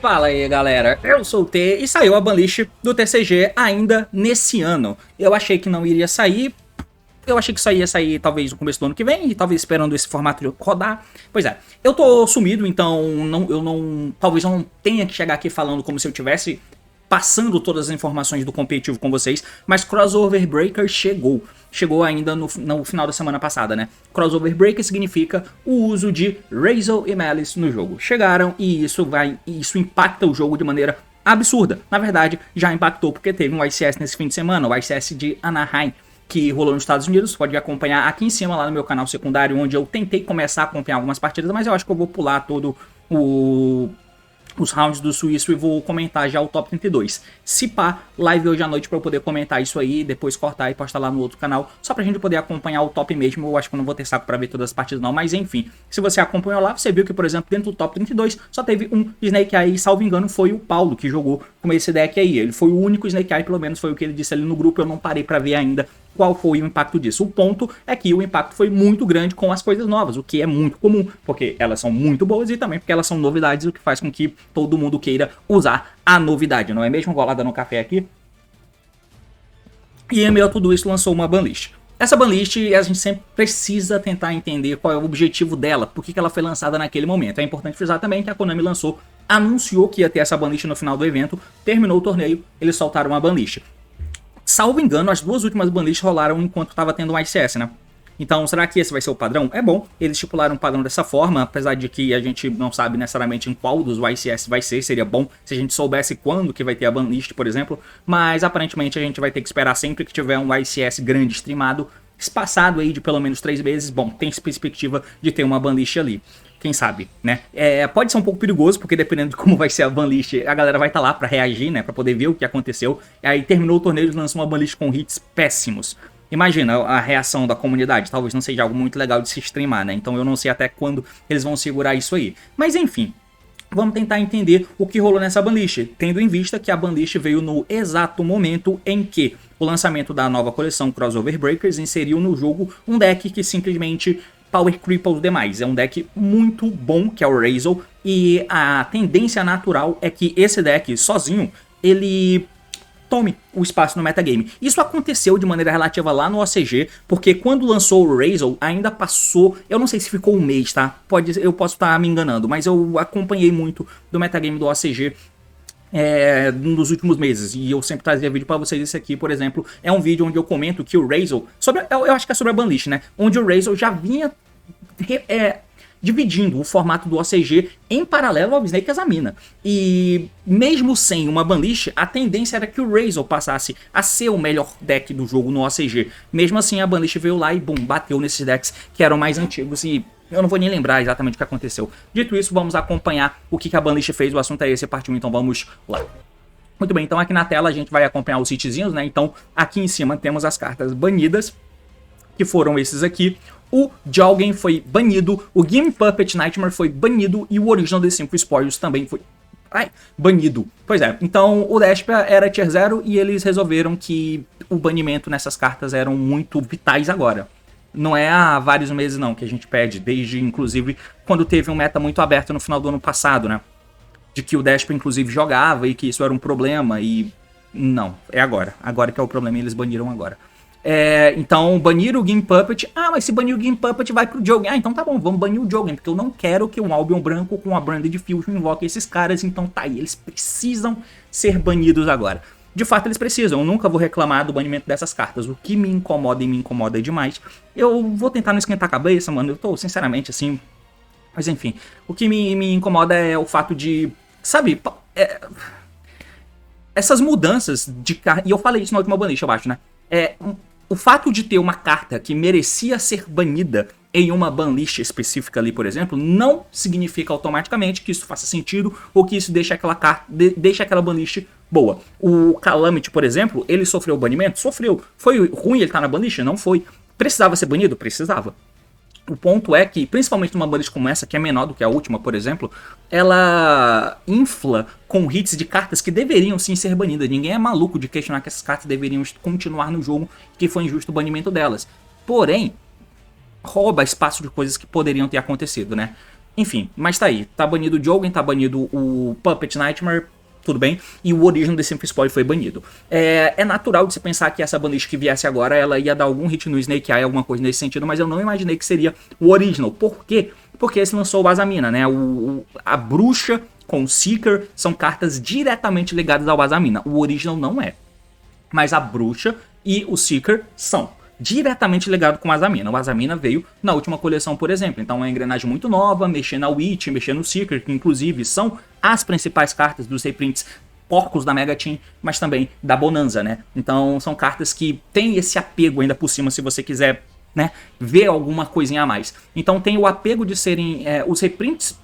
Fala aí galera, eu sou o T e saiu a banlist do TCG ainda nesse ano. Eu achei que não iria sair, eu achei que isso ia sair talvez no começo do ano que vem, e talvez esperando esse formato rodar. Pois é, eu tô sumido, então talvez eu não tenha que chegar aqui falando como se eu tivesse passando todas as informações do competitivo com vocês, mas Crossover Breaker chegou ainda no final da semana passada, né? Crossover Breaker significa o uso de Razel e Malice no jogo. Chegaram e isso impacta o jogo de maneira absurda. Na verdade, já impactou porque teve um ICS nesse fim de semana, o ICS de Anaheim, que rolou nos Estados Unidos. Pode acompanhar aqui em cima lá no meu canal secundário, onde eu tentei começar a acompanhar algumas partidas, mas eu acho que eu vou pular todo os rounds do Suíço e vou comentar já o top 32. Se pá, live hoje à noite pra eu poder comentar isso aí, depois cortar e postar lá no outro canal, só pra gente poder acompanhar o top mesmo. Eu acho que eu não vou ter saco pra ver todas as partidas não, mas enfim, se você acompanhou lá, você viu que, por exemplo, dentro do top 32 só teve um Snake Eye, e salvo engano foi o Paulo que jogou com esse deck aí. Ele foi o único Snake Eye, pelo menos foi o que ele disse ali no grupo. Eu não parei pra ver ainda qual foi o impacto disso. O ponto é que o impacto foi muito grande com as coisas novas, o que é muito comum, porque elas são muito boas e também porque elas são novidades, o que faz com que todo mundo queira usar a novidade, não é mesmo? Golada no café aqui. E em meio a tudo isso lançou uma banlist. Essa banlist a gente sempre precisa tentar entender qual é o objetivo dela, por que ela foi lançada naquele momento. É importante frisar também que a Konami anunciou que ia ter essa banlist no final do evento, terminou o torneio, eles soltaram uma banlist. Salvo engano, as duas últimas banlists rolaram enquanto estava tendo um ICS, né? Então, será que esse vai ser o padrão? É bom, eles estipularam um padrão dessa forma, apesar de que a gente não sabe necessariamente em qual dos ICS vai ser. Seria bom se a gente soubesse quando que vai ter a banlist, por exemplo, mas aparentemente a gente vai ter que esperar sempre que tiver um ICS grande streamado, espaçado aí de pelo menos 3 meses. Bom, tem perspectiva de ter uma banlist ali. Quem sabe, né? Pode ser um pouco perigoso, porque dependendo de como vai ser a banlist, a galera vai estar lá pra reagir, né? Pra poder ver o que aconteceu. E aí terminou o torneio e lançou uma banlist com hits péssimos. Imagina a reação da comunidade, talvez não seja algo muito legal de se streamar, né? Então eu não sei até quando eles vão segurar isso aí. Mas enfim, vamos tentar entender o que rolou nessa banlist, tendo em vista que a banlist veio no exato momento em que o lançamento da nova coleção Crossover Breakers inseriu no jogo um deck que simplesmente power cripples demais. É um deck muito bom, que é o Razel, e a tendência natural é que esse deck sozinho, ele tome o espaço no metagame. Isso aconteceu de maneira relativa lá no OCG, porque quando lançou o Razel, ainda passou, eu não sei se ficou um mês, tá? Eu posso estar me enganando, mas eu acompanhei muito do metagame do OCG nos últimos meses, e eu sempre trazia vídeo pra vocês. Esse aqui, por exemplo, é um vídeo onde eu comento que o Razel, eu acho que é sobre a banlist, né? Onde o Razel já vinha dividindo o formato do OCG em paralelo ao Snake Examina. E mesmo sem uma banlist, a tendência era que o Razel passasse a ser o melhor deck do jogo no OCG. Mesmo assim, a banlist veio lá e, bum, bateu nesses decks que eram mais antigos, e eu não vou nem lembrar exatamente o que aconteceu. Dito isso, vamos acompanhar o que a banlist fez. O assunto é esse, partiu, então vamos lá. Muito bem, então aqui na tela a gente vai acompanhar os hitzinhos, né? Então aqui em cima temos as cartas banidas, que foram esses aqui. O Jolgen foi banido, o Game Puppet Nightmare foi banido e o Original The 5 Spoils também foi banido. Pois é, então o Despia era Tier 0 e eles resolveram que o banimento nessas cartas eram muito vitais agora. Não é há vários meses não que a gente pede, desde inclusive quando teve um meta muito aberto no final do ano passado, né? De que o Despia inclusive jogava e que isso era um problema, e não, é agora. Agora que é o problema e eles baniram agora. Então baniram o Game Puppet. Ah, mas se banir o Game Puppet vai pro Jolgen. Ah, então tá bom, vamos banir o Jolgen, porque eu não quero que um Albion branco com a Branded Fusion invoque esses caras. Então tá aí, eles precisam ser banidos agora. De fato eles precisam, eu nunca vou reclamar do banimento dessas cartas. O que me incomoda e me incomoda demais, eu vou tentar não esquentar a cabeça, mano, eu tô sinceramente assim. Mas enfim, o que me incomoda é o fato de, sabe, essas mudanças de carta. E eu falei isso na última banlist, eu acho, né? O fato de ter uma carta que merecia ser banida em uma banlist específica ali, por exemplo, não significa automaticamente que isso faça sentido ou que isso deixe aquela carta, deixe aquela banlist boa. O Calamity, por exemplo, ele sofreu banimento? Sofreu. Foi ruim ele estar na banlist? Não foi. Precisava ser banido? Precisava. O ponto é que, principalmente numa banlist como essa, que é menor do que a última, por exemplo, ela infla com hits de cartas que deveriam sim ser banidas. Ninguém é maluco de questionar que essas cartas deveriam continuar no jogo, que foi injusto o banimento delas. Porém, rouba espaço de coisas que poderiam ter acontecido, né? Enfim, mas tá aí. Tá banido o Jogan, tá banido o Puppet Nightmare, tudo bem, e o Original The Simple Spoil foi banido. É natural de se pensar que essa banlist que viesse agora, ela ia dar algum hit no Snake Eye, alguma coisa nesse sentido, mas eu não imaginei que seria o Original. Por quê? Porque esse lançou o Azamina, né? A Bruxa com o Seeker são cartas diretamente ligadas ao Azamina. O Original não é. Mas a Bruxa e o Seeker são diretamente ligado com o Azamina. O Azamina veio na última coleção, por exemplo. Então é uma engrenagem muito nova, mexer na Witch, mexer no Seeker, que inclusive são as principais cartas dos reprints porcos da Mega Team, mas também da Bonanza, né? Então são cartas que tem esse apego ainda por cima, se você quiser, né, ver alguma coisinha a mais. Então tem o apego de serem os reprints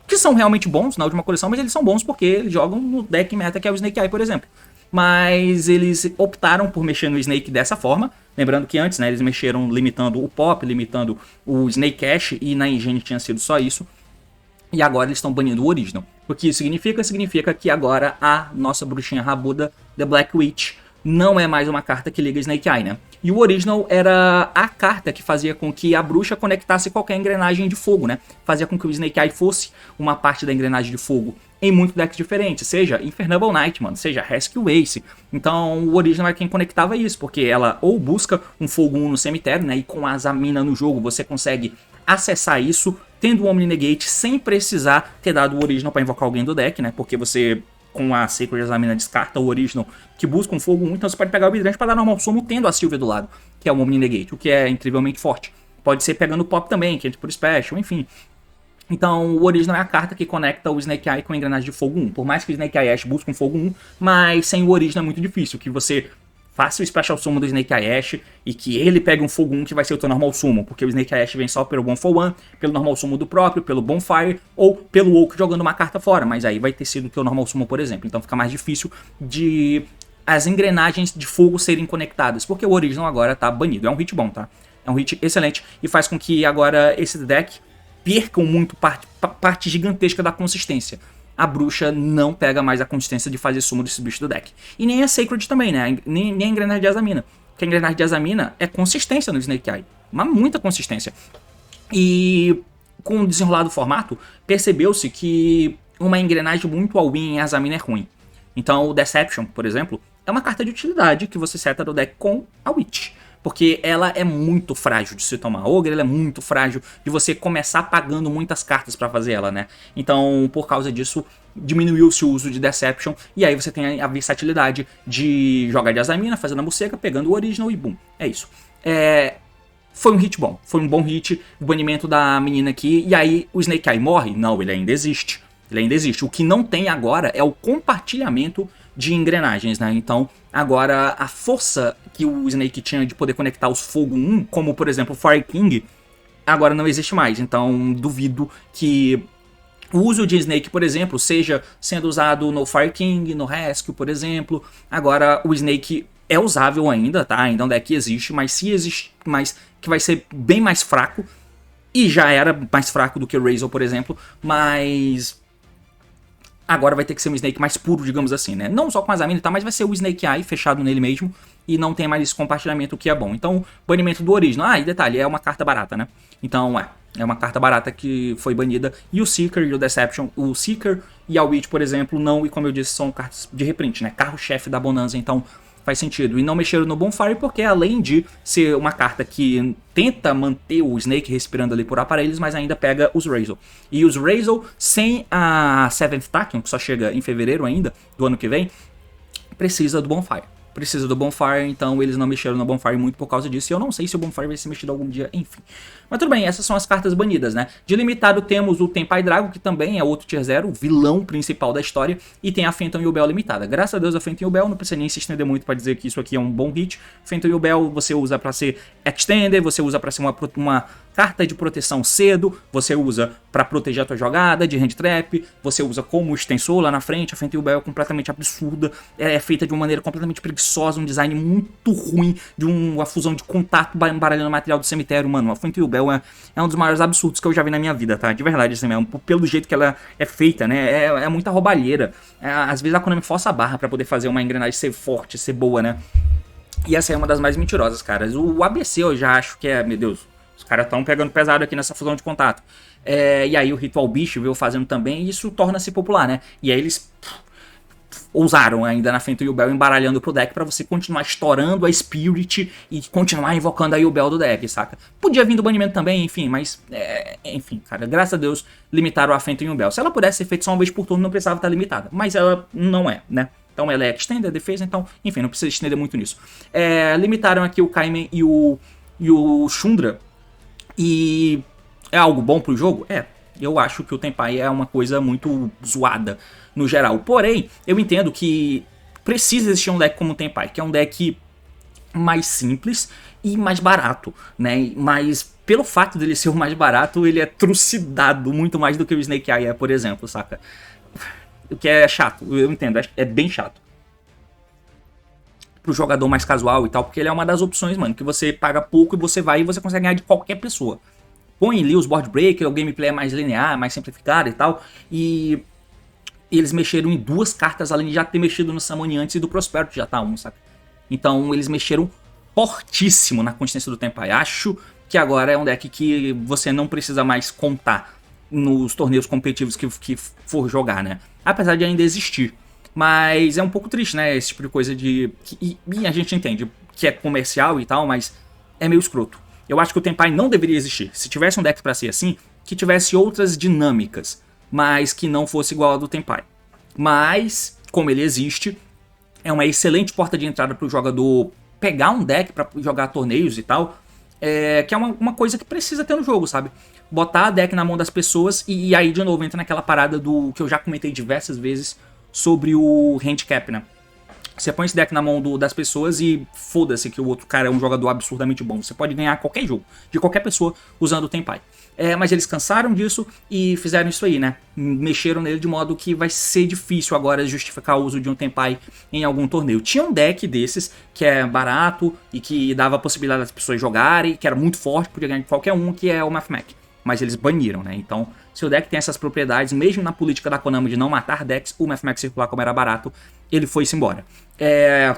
que são realmente bons na última coleção, mas eles são bons porque eles jogam no deck meta que é o Snake Eye, por exemplo. Mas eles optaram por mexer no Snake dessa forma. Lembrando que antes, né, eles mexeram limitando o Pop, limitando o Snake Cash, e na Engine tinha sido só isso. E agora eles estão banindo o Original. O que isso significa? Significa que agora a nossa bruxinha rabuda, The Black Witch, não é mais uma carta que liga Snake Eye, né? E o Original era a carta que fazia com que a bruxa conectasse qualquer engrenagem de fogo, né? Fazia com que o Snake Eye fosse uma parte da engrenagem de fogo em muitos decks diferentes, seja Infernable Nightmare, seja Rescue Ace. Então o Original é quem conectava isso, porque ela ou busca um fogo 1 no cemitério, né? E com a Azamina no jogo você consegue acessar isso tendo o Omni Negate sem precisar ter dado o Original para invocar alguém do deck, né? Porque você, com a Sacred Azamina, descarta o Original que busca um fogo 1, então você pode pegar o Hydrant para dar normal sumo tendo a Sylvia do lado, que é o Omni Negate, o que é incrivelmente forte. Pode ser pegando o Pop também, que entra por Special, enfim. Então o Original é a carta que conecta o Snake Eye com a engrenagem de fogo 1. Por mais que o Snake Eye Ash busque um fogo 1, mas sem o Original é muito difícil, que você faça o Special Summon do Snake Eye Ash e que ele pegue um fogo 1 que vai ser o teu Normal Summon, porque o Snake Eye Ash vem só pelo 1 for 1, pelo Normal Summon do próprio, pelo Bonfire ou pelo Oak jogando uma carta fora, mas aí vai ter sido o teu Normal Summon, por exemplo. Então fica mais difícil de as engrenagens de fogo serem conectadas, porque o Original agora tá banido. É um hit bom, tá? É um hit excelente e faz com que agora esse deck percam muito parte gigantesca da consistência. A bruxa não pega mais a consistência de fazer sumo desse bicho do deck. E nem a Sacred também, né? Nem a engrenagem de Azamina. Porque a engrenagem de Azamina é consistência no Snake Eye. Mas muita consistência. E com o desenrolar do formato, percebeu-se que uma engrenagem muito all-in em Azamina é ruim. Então o Deception, por exemplo, é uma carta de utilidade que você seta do deck com a Witch. Porque ela é muito frágil de se tomar Ogre, ela é muito frágil de você começar pagando muitas cartas pra fazer ela, né? Então, por causa disso, diminuiu-se o uso de Deception, e aí você tem a versatilidade de jogar de Azamina, fazendo a morcega, pegando o Original e boom, é isso. Foi um hit bom, foi um bom hit, o banimento da menina aqui, e aí o Snake Eye morre? Não, ele ainda existe. Ele ainda existe. O que não tem agora é o compartilhamento de engrenagens, né? Então, agora a força que o Snake tinha de poder conectar os Fogo 1, como por exemplo o Fire King, agora não existe mais. Então, duvido que o uso de Snake, por exemplo, seja sendo usado no Fire King, no Rescue, por exemplo. Agora, o Snake é usável ainda, tá? Ainda é um deck que existe, mas se existe, mas que vai ser bem mais fraco. E já era mais fraco do que o Razor, por exemplo, mas agora vai ter que ser um Snake mais puro, digamos assim, né? Não só com a Azamina, tá? Mas vai ser o Snake Eye fechado nele mesmo. E não tem mais esse compartilhamento, o que é bom. Então, banimento do Original. Ah, e detalhe, é uma carta barata, né? Então, é uma carta barata que foi banida. E o Seeker e o Deception. O Seeker e a Witch, por exemplo, não. E como eu disse, são cartas de reprint, né? Carro-chefe da Bonanza. Então, faz sentido. E não mexeram no Bonfire porque, além de ser uma carta que tenta manter o Snake respirando ali por aparelhos, mas ainda pega os Razor. E os Razor, sem a Seventh Tachyon, que só chega em fevereiro ainda, do ano que vem, precisa do Bonfire. Precisa do Bonfire, então eles não mexeram no Bonfire muito por causa disso. E eu não sei se o Bonfire vai ser mexido algum dia, enfim. Mas tudo bem, essas são as cartas banidas, né? De limitado temos o Tenpai Drago, que também é outro Tier 0, o vilão principal da história. E tem a Phantom Yubel limitada. Graças a Deus a Phantom Yubel, não precisa nem se estender muito para dizer que isso aqui é um bom hit. Phantom Yubel você usa para ser Extender, você usa para ser carta de proteção cedo, você usa pra proteger a tua jogada de hand trap, você usa como extensor lá na frente. A Faint Rebel é completamente absurda, é feita de uma maneira completamente preguiçosa, um design muito ruim, de uma fusão de contato embaralhando material do cemitério, mano. A Faint Rebel é um dos maiores absurdos que eu já vi na minha vida, tá? De verdade, assim mesmo, pelo jeito que ela é feita, né? É muita roubalheira. Às vezes a Konami força a barra pra poder fazer uma engrenagem ser forte, ser boa, né? E essa é uma das mais mentirosas, cara. O ABC eu já acho que meu Deus, os caras estão pegando pesado aqui nessa fusão de contato. E aí o Ritual Beast veio fazendo também, e isso torna-se popular, né? E aí eles ousaram ainda na frente do Yubel embaralhando pro deck pra você continuar estourando a Spirit e continuar invocando a Yubel do deck, saca? Podia vir do banimento também, enfim, mas... enfim, cara, graças a Deus limitaram a frente do Yubel. Se ela pudesse ser feita só uma vez por turno, não precisava estar limitada. Mas ela não é, né? Então ela é extender a defesa, então, enfim, não precisa estender muito nisso. Limitaram aqui o Kaimen e o Shundra. E é algo bom pro jogo? Eu acho que o Tenpai é uma coisa muito zoada no geral. Porém, eu entendo que precisa existir um deck como o Tenpai, que é um deck mais simples e mais barato, né? Mas pelo fato dele ser o mais barato, ele é trucidado muito mais do que o Snake Eye é, por exemplo, saca? O que é chato, eu entendo, é bem chato pro jogador mais casual e tal, porque ele é uma das opções, mano, que você paga pouco e você vai e você consegue ganhar de qualquer pessoa. Põe ali os board breaker, o gameplay é mais linear, mais simplificado e tal, e eles mexeram em 2 cartas, além de já ter mexido no Summon antes e do Prosperity já tá 1, saca? Então eles mexeram fortíssimo na consistência do Tenpai. Acho que agora é um deck que você não precisa mais contar nos torneios competitivos que for jogar, né? Apesar de ainda existir. Mas é um pouco triste, né? Esse tipo de coisa de... E a gente entende que é comercial e tal, mas é meio escroto. Eu acho que o Tenpai não deveria existir. Se tivesse um deck pra ser assim, que tivesse outras dinâmicas, mas que não fosse igual ao do Tenpai. Mas, como ele existe, é uma excelente porta de entrada pro jogador pegar um deck pra jogar torneios e tal, que é uma coisa que precisa ter no jogo, sabe? Botar a deck na mão das pessoas e aí, de novo, entra naquela parada do que eu já comentei diversas vezes sobre o handicap, né? Você põe esse deck na mão das pessoas e foda-se que o outro cara é um jogador absurdamente bom. Você pode ganhar qualquer jogo, de qualquer pessoa, usando o Tenpai. Mas eles cansaram disso e fizeram isso aí, né? Mexeram nele de modo que vai ser difícil agora justificar o uso de um Tenpai em algum torneio. Tinha um deck desses que é barato e que dava a possibilidade das pessoas jogarem, que era muito forte, podia ganhar de qualquer um, que é o Mathmech. Mas eles baniram, né? Então, se o deck tem essas propriedades, mesmo na política da Konami de não matar decks, o Mathmech circular como era barato, ele foi-se embora.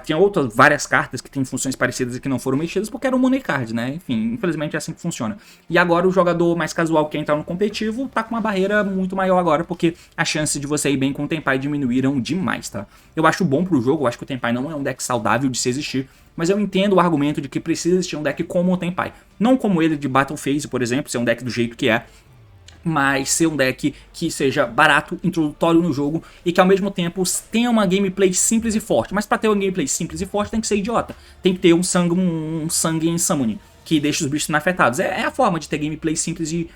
Tinha várias cartas que têm funções parecidas e que não foram mexidas porque eram money card, né? Enfim, infelizmente é assim que funciona. E agora o jogador mais casual que entrar no competitivo tá com uma barreira muito maior agora, porque as chances de você ir bem com o Tenpai diminuíram demais, tá? Eu acho bom pro jogo, eu acho que o Tenpai não é um deck saudável de se existir, mas eu entendo o argumento de que precisa existir um deck como o Tenpai. Não como ele de Battle Phase, por exemplo, ser um deck do jeito que é, mas ser um deck que seja barato, introdutório no jogo e que ao mesmo tempo tenha uma gameplay simples e forte. Mas pra ter uma gameplay simples e forte tem que ser idiota. Tem que ter um sangue em Summoning, que deixa os bichos inafetados. É a forma de ter gameplay simples e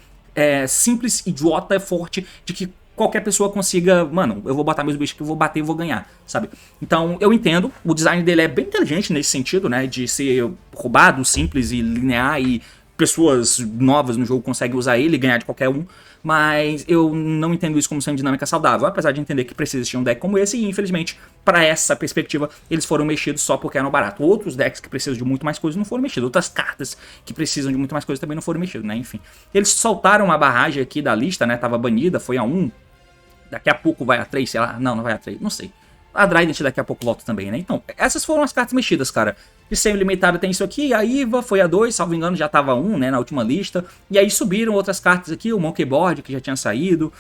simples, idiota, forte, de que qualquer pessoa consiga, mano, eu vou botar meus bichos que eu vou bater e vou ganhar, sabe? Então eu entendo, o design dele é bem inteligente nesse sentido, né, de ser roubado, simples e linear e pessoas novas no jogo conseguem usar ele e ganhar de qualquer um, mas eu não entendo isso como sendo dinâmica saudável, apesar de entender que precisa existir um deck como esse e infelizmente, para essa perspectiva, eles foram mexidos só porque eram barato. Outros decks que precisam de muito mais coisas não foram mexidos, outras cartas que precisam de muito mais coisas também não foram mexidas, né, enfim. Eles soltaram uma barragem aqui da lista, né, tava banida, foi a 1, daqui a pouco vai a 3, sei lá, não vai a 3, não sei. A Trident daqui a pouco volta também, né? Então, essas foram as cartas mexidas, cara. De semi-limitada tem isso aqui, a Iva foi a 2, salvo engano já tava 1, né, na última lista. E aí subiram outras cartas aqui, o Monkey Board, que já tinha saído,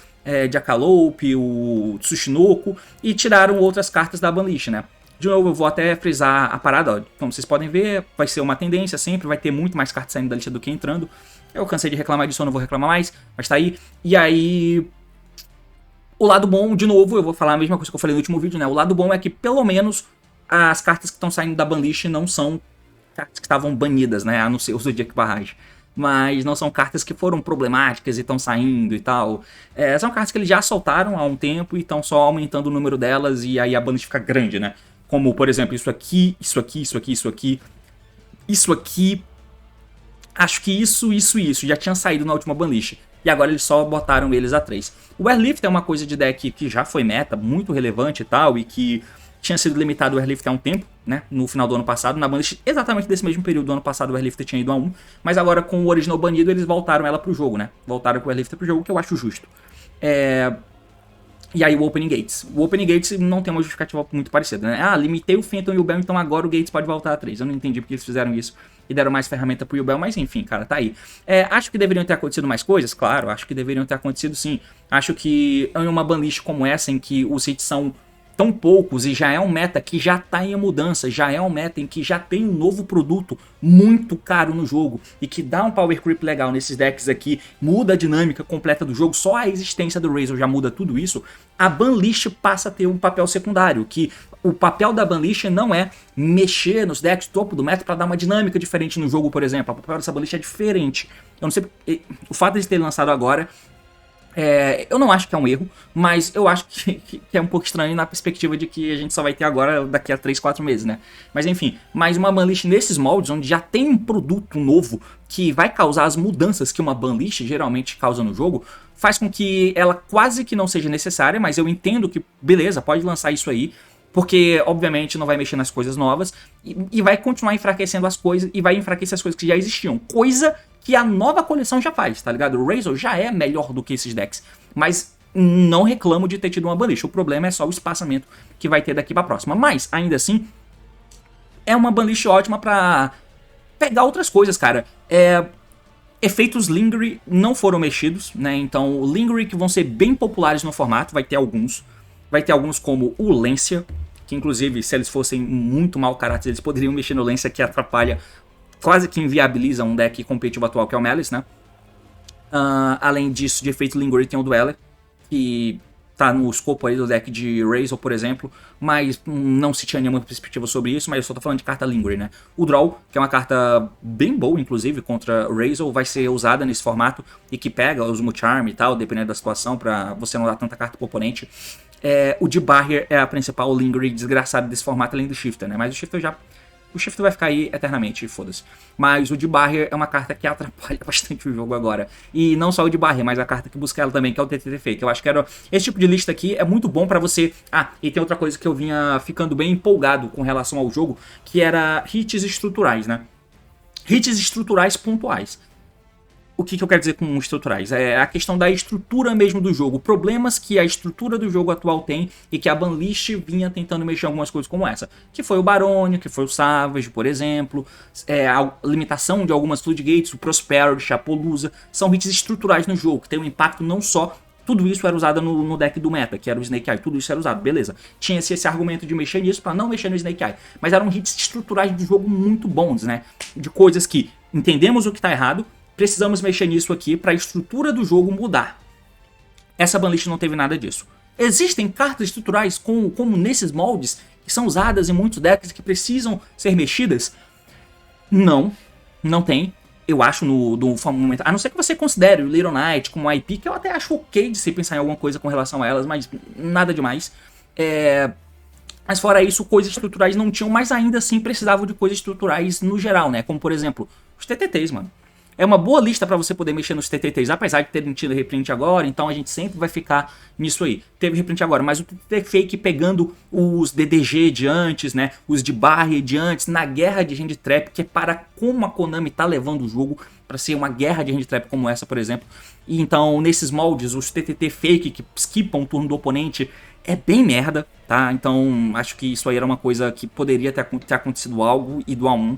Jackalope, o Tsushinoko, e tiraram outras cartas da banlist, né? De novo, eu vó até frisar a parada, ó. Como vocês podem ver, vai ser uma tendência sempre, vai ter muito mais cartas saindo da lista do que entrando. Eu cansei de reclamar disso, eu não vou reclamar mais, mas tá aí. E aí... O lado bom, de novo, eu vou falar a mesma coisa que eu falei no último vídeo, né? O lado bom é que, pelo menos, as cartas que estão saindo da banlist não são cartas que estavam banidas, né? A não ser o Zodiac Barrage. Mas não são cartas que foram problemáticas e estão saindo e tal. São cartas que eles já soltaram há um tempo e estão só aumentando o número delas e aí a banlist fica grande, né? Como, por exemplo, isso aqui, isso aqui, isso aqui, isso aqui, isso aqui... Acho que isso já tinha saído na última banlist. E agora eles só botaram eles a 3. O Airlift é uma coisa de deck que já foi meta, muito relevante e tal, e que tinha sido limitado o Airlift há um tempo, né? No final do ano passado, na banlist exatamente desse mesmo período do ano passado o Airlift tinha ido a 1, mas agora com o original banido eles voltaram ela pro jogo, né? Voltaram com o Airlift pro jogo, que eu acho justo. E aí o Opening Gates. O Opening Gates não tem uma justificativa muito parecida, né? Ah, limitei o Phantom e o Bell, então agora o Gates pode voltar a 3. Eu não entendi porque eles fizeram isso e deram mais ferramenta pro Bell, mas enfim, cara, tá aí. Acho que deveriam ter acontecido mais coisas? Claro, acho que deveriam ter acontecido sim. Acho que em uma banlist como essa, em que os hits são tão poucos e já é um meta que já tá em mudança, já é um meta em que já tem um novo produto muito caro no jogo e que dá um power creep legal nesses decks aqui, muda a dinâmica completa do jogo, só a existência do Razor já muda tudo isso, a banlist passa a ter um papel secundário, que o papel da banlist não é mexer nos decks topo do meta para dar uma dinâmica diferente no jogo, por exemplo. O papel dessa banlist é diferente. Eu não sei, o fato de ter lançado agora, eu não acho que é um erro, mas eu acho que é um pouco estranho na perspectiva de que a gente só vai ter agora daqui a 3, 4 meses, né? Mas enfim, mais uma banlist nesses moldes, onde já tem um produto novo que vai causar as mudanças que uma banlist geralmente causa no jogo, faz com que ela quase que não seja necessária, mas eu entendo que, beleza, pode lançar isso aí, porque obviamente não vai mexer nas coisas novas e vai continuar enfraquecendo as coisas e vai enfraquecer as coisas que já existiam, coisa que a nova coleção já faz, tá ligado? O Razor já é melhor do que esses decks, mas não reclamo de ter tido uma banlist, o problema é só o espaçamento que vai ter daqui pra próxima, mas ainda assim é uma banlist ótima pra pegar outras coisas, cara. Efeitos Lingering não foram mexidos, né? Então, Lingering que vão ser bem populares no formato, vai ter alguns. Vai ter alguns como o Lancia, que inclusive, se eles fossem muito mau caráter, eles poderiam mexer no Lancia, que atrapalha, quase que inviabiliza um deck competitivo atual, que é o Malice, né? Além disso, de efeito Lingering, tem o Dweller, que tá no escopo aí do deck de Razor, por exemplo, mas não se tinha nenhuma perspectiva sobre isso, mas eu só tô falando de carta Lingering, né? O Draw, que é uma carta bem boa, inclusive, contra Razor, vai ser usada nesse formato e que pega os Charm e tal, dependendo da situação, pra você não dar tanta carta pro oponente. O de Barrier é a principal Lingering desgraçada desse formato, além do Shifter, né? Mas o Shifter já... O Shifter vai ficar aí eternamente, foda-se. Mas o de Barrier é uma carta que atrapalha bastante o jogo agora. E não só o de Barrier, mas a carta que busca ela também, que é o TTT Fake. Eu acho que esse tipo de lista aqui é muito bom pra você... e tem outra coisa que eu vinha ficando bem empolgado com relação ao jogo, que era hits estruturais, né? Hits estruturais pontuais. O que eu quero dizer com estruturais? É a questão da estrutura mesmo do jogo. Problemas que a estrutura do jogo atual tem e que a banlist vinha tentando mexer em algumas coisas como essa. Que foi o Barônio, que foi o Savage, por exemplo. A limitação de algumas Floodgates, o Prosperity, Chapolusa. São hits estruturais no jogo, que tem um impacto não só... Tudo isso era usado no deck do meta, que era o Snake Eye. Tudo isso era usado, beleza. Tinha-se esse argumento de mexer nisso pra não mexer no Snake Eye. Mas eram hits estruturais do jogo muito bons, né? De coisas que entendemos o que tá errado, precisamos mexer nisso aqui para a estrutura do jogo mudar. Essa banlist não teve nada disso. Existem cartas estruturais como nesses moldes, que são usadas em muitos decks que precisam ser mexidas? Não tem. Eu acho no momento... A não ser que você considere o Little Knight como IP, que eu até acho ok de se pensar em alguma coisa com relação a elas, mas nada demais. Mas fora isso, coisas estruturais não tinham, mas ainda assim precisavam de coisas estruturais no geral, né? Como por exemplo, os TTTs, mano. É uma boa lista para você poder mexer nos TTTs, apesar de terem tido reprint agora, então a gente sempre vai ficar nisso aí. Teve reprint agora, mas o TTT Fake pegando os DDG de antes, né, os de Barrier de antes, na guerra de Hand Trap, que é para como a Konami tá levando o jogo para ser uma guerra de Hand Trap como essa, por exemplo. E então, nesses moldes, os TTT Fake que skipam o turno do oponente é bem merda, tá? Então, acho que isso aí era uma coisa que poderia ter acontecido algo e do A1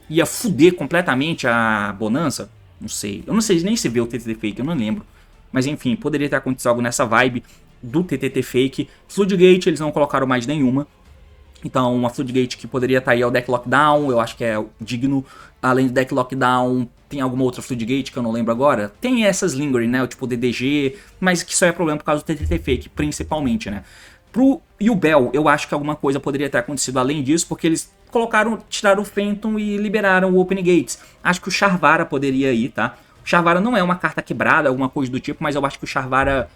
ia fuder completamente a Bonança, não sei. Eu não sei nem se vê o TTT Fake, eu não lembro. Mas enfim, poderia ter acontecido algo nessa vibe do TTT Fake. Floodgate eles não colocaram mais nenhuma. Então uma Floodgate que poderia estar aí é o Deck Lockdown, eu acho que é digno. Além do Deck Lockdown, tem alguma outra Floodgate que eu não lembro agora. Tem essas Lingering, né, o tipo DDG, mas que só é problema por causa do TTT Fake, principalmente, né. Pro Yubel, eu acho que alguma coisa poderia ter acontecido além disso, porque eles tiraram o Phantom e liberaram o Open Gates. Acho que o Charvara poderia ir, tá? O Charvara não é uma carta quebrada, alguma coisa do tipo, mas eu acho que o Charvara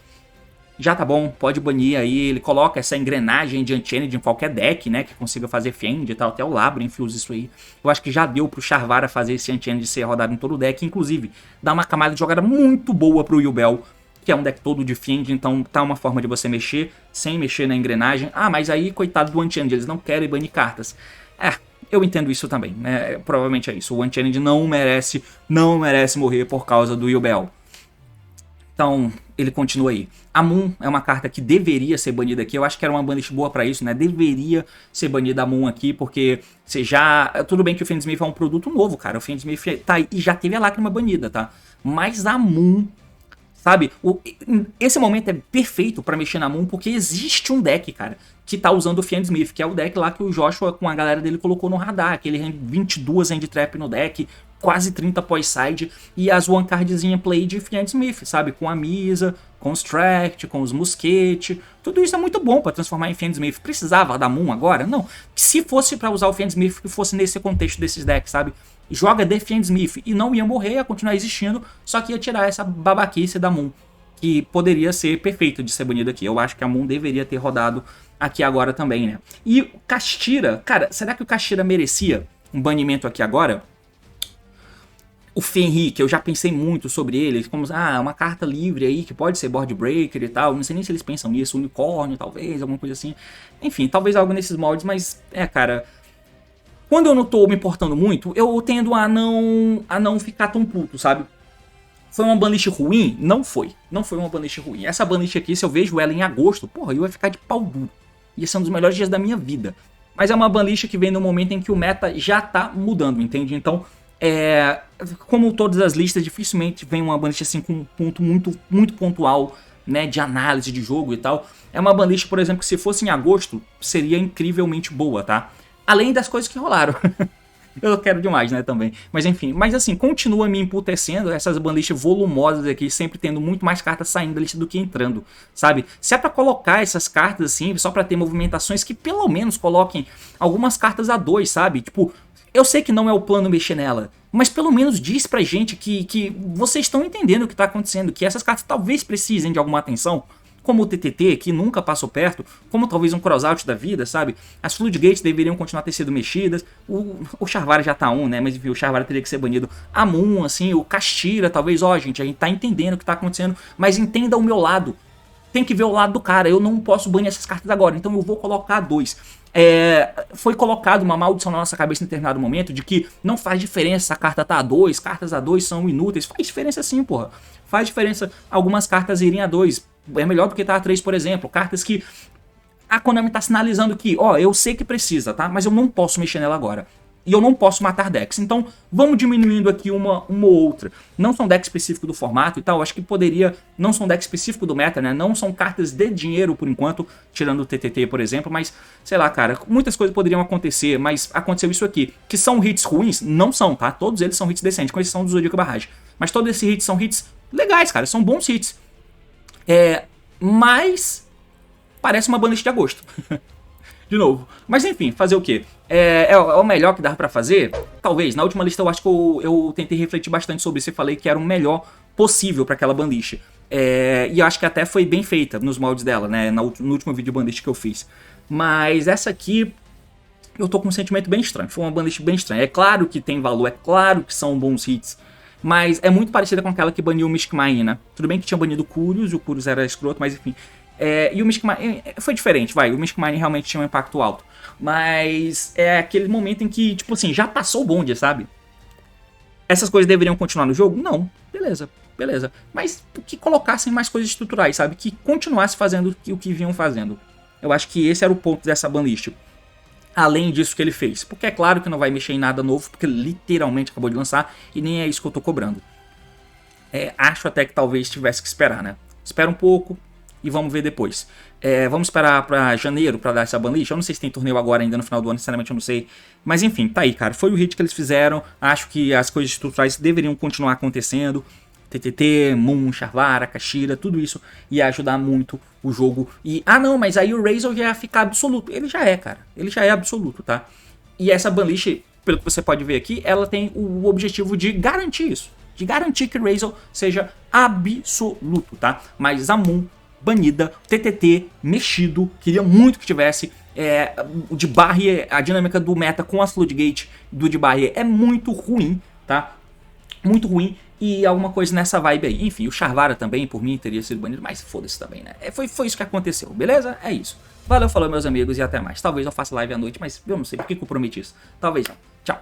já tá bom, pode banir aí, ele coloca essa engrenagem de Unchained em qualquer deck, né, que consiga fazer Fend e tal, até o Labyrinth usa isso aí. Eu acho que já deu pro Charvara fazer esse Unchained ser rodado em todo o deck, inclusive dá uma camada de jogada muito boa pro Yubel, que é um deck todo de Fend, então tá uma forma de você mexer, sem mexer na engrenagem. Ah, mas aí, coitado do Unchained, eles não querem banir cartas. Eu entendo isso também, né, provavelmente é isso, o Unchained não merece morrer por causa do Yubel. Então, ele continua aí. A Moon é uma carta que deveria ser banida aqui. Eu acho que era uma banlist boa pra isso, né? Deveria ser banida a Moon aqui, porque você já... Tudo bem que o Fiendsmith é um produto novo, cara. O Fiendsmith tá aí e já teve a lágrima banida, tá? Mas a Moon, sabe? Esse momento é perfeito pra mexer na Moon, porque existe um deck, cara, que tá usando o Fiendsmith, que é o deck lá que o Joshua com a galera dele colocou no radar. Aquele 22 hand trap no deck, quase 30 pós-side, e as one cardzinha play de Fiendsmith, sabe? Com a Misa, com os Tract, com os Musquete. Tudo isso é muito bom pra transformar em Fiendsmith. Precisava da Moon agora? Não. Se fosse pra usar o Fiendsmith, que fosse nesse contexto desses decks, sabe? Joga de Fiendsmith e não ia morrer, ia continuar existindo, só que ia tirar essa babaquice da Moon, que poderia ser perfeito de ser banido aqui. Eu acho que a Moon deveria ter rodado aqui agora também, né? E o Kashtira, cara, será que o Kashtira merecia um banimento aqui agora? O Fenrir, que eu já pensei muito sobre ele, como, uma carta livre aí, que pode ser board breaker e tal, não sei nem se eles pensam nisso, unicórnio talvez, alguma coisa assim. Enfim, talvez algo nesses moldes, mas, cara, quando eu não tô me importando muito, eu tendo a não ficar tão puto, sabe? Foi uma banlist ruim? Não foi. Não foi uma banlist ruim. Essa banlist aqui, se eu vejo ela em agosto, porra, eu ia ficar de pau duro. Ia ser um dos melhores dias da minha vida. Mas é uma banlist que vem no momento em que o meta já tá mudando, entende? Então, como todas as listas, dificilmente vem uma banlist assim com um ponto muito pontual, né, de análise de jogo e tal. É uma banlist, por exemplo, que se fosse em agosto, seria incrivelmente boa, tá? Além das coisas que rolaram. Eu quero demais, né, também. Mas enfim, assim, continua me emputecendo essas banlists volumosas aqui, sempre tendo muito mais cartas saindo da lista do que entrando, sabe? Se é pra colocar essas cartas assim, só pra ter movimentações, que pelo menos coloquem algumas cartas a 2, sabe? Tipo, eu sei que não é o plano mexer nela, mas pelo menos diz pra gente que vocês estão entendendo o que tá acontecendo, que essas cartas talvez precisem de alguma atenção, como o TTT, que nunca passou perto, como talvez um crossout da vida, sabe? As Floodgates deveriam continuar a ter sido mexidas, o Charvara já tá né? Mas enfim, o Charvara teria que ser banido. A Moon, assim, o Kashtira, talvez, gente, a gente tá entendendo o que tá acontecendo, mas entenda o meu lado. Tem que ver o lado do cara, eu não posso banir essas cartas agora, então eu vou colocar 2. Foi colocado uma maldição na nossa cabeça em determinado momento de que não faz diferença se a carta tá a 2, cartas a 2 são inúteis. Faz diferença sim, porra. Faz diferença algumas cartas irem a 2. É melhor do que tá a 3, por exemplo. Cartas que a Konami tá sinalizando que, eu sei que precisa, tá? Mas eu não posso mexer nela agora. E eu não posso matar decks. Então, vamos diminuindo aqui uma ou outra. Não são decks específicos do formato e tal. Acho que poderia... Não são decks específicos do meta, né? Não são cartas de dinheiro, por enquanto. Tirando o TTT, por exemplo. Mas, sei lá, cara. Muitas coisas poderiam acontecer. Mas aconteceu isso aqui. Que são hits ruins? Não são, tá? Todos eles são hits decentes. Com exceção do Zodíaco Barrage. Mas todos esses hits são hits legais, cara. São bons hits. Mas... Parece uma banlist de agosto. De novo. Mas enfim, fazer o quê? É o melhor que dá pra fazer? Talvez. Na última lista eu acho que eu tentei refletir bastante sobre isso e falei que era o melhor possível pra aquela banlist. E eu acho que até foi bem feita nos moldes dela, né? No último vídeo banlist que eu fiz. Mas essa aqui, eu tô com um sentimento bem estranho. Foi uma banlist bem estranha. É claro que tem valor, é claro que são bons hits. Mas é muito parecida com aquela que baniu o Mystic Mine, né? Tudo bem que tinha banido o Curious, e o Curious era escroto, mas enfim... E o Mystic Mine foi diferente, o Mystic Mine realmente tinha um impacto alto. Mas é aquele momento em que, tipo assim, já passou o bonde, sabe? Essas coisas deveriam continuar no jogo? Não, beleza. Mas que colocassem mais coisas estruturais, sabe? Que continuasse fazendo o que vinham fazendo. Eu acho que esse era o ponto dessa banlist. Além disso que ele fez. Porque é claro que não vai mexer em nada novo, porque literalmente acabou de lançar, e nem é isso que eu tô cobrando. Acho até que talvez tivesse que esperar, né? Espera um pouco... E vamos ver depois. Vamos esperar pra janeiro pra dar essa banlist. Eu não sei se tem torneio agora ainda no final do ano, sinceramente eu não sei. Mas enfim, tá aí, cara. Foi o hit que eles fizeram. Acho que as coisas estruturais deveriam continuar acontecendo. TTT, Moon, Charvara, Kashtira, tudo isso ia ajudar muito o jogo. E, não, mas aí o Razor já ia ficar absoluto. Ele já é, cara. Ele já é absoluto, tá? E essa banlist, pelo que você pode ver aqui, ela tem o objetivo de garantir isso. De garantir que o Razor seja absoluto, tá? Mas a Moon banida, TTT mexido, queria muito que tivesse. O de Barrier, a dinâmica do meta com as Floodgate do de Barrier é muito ruim, tá? Muito ruim. E alguma coisa nessa vibe aí. Enfim, o Charvara também, por mim, teria sido banido, mas foda-se também, né? Foi isso que aconteceu, beleza? É isso. Valeu, falou, meus amigos, e até mais. Talvez eu faça live à noite, mas eu não sei por que eu prometi isso. Talvez não. Tchau.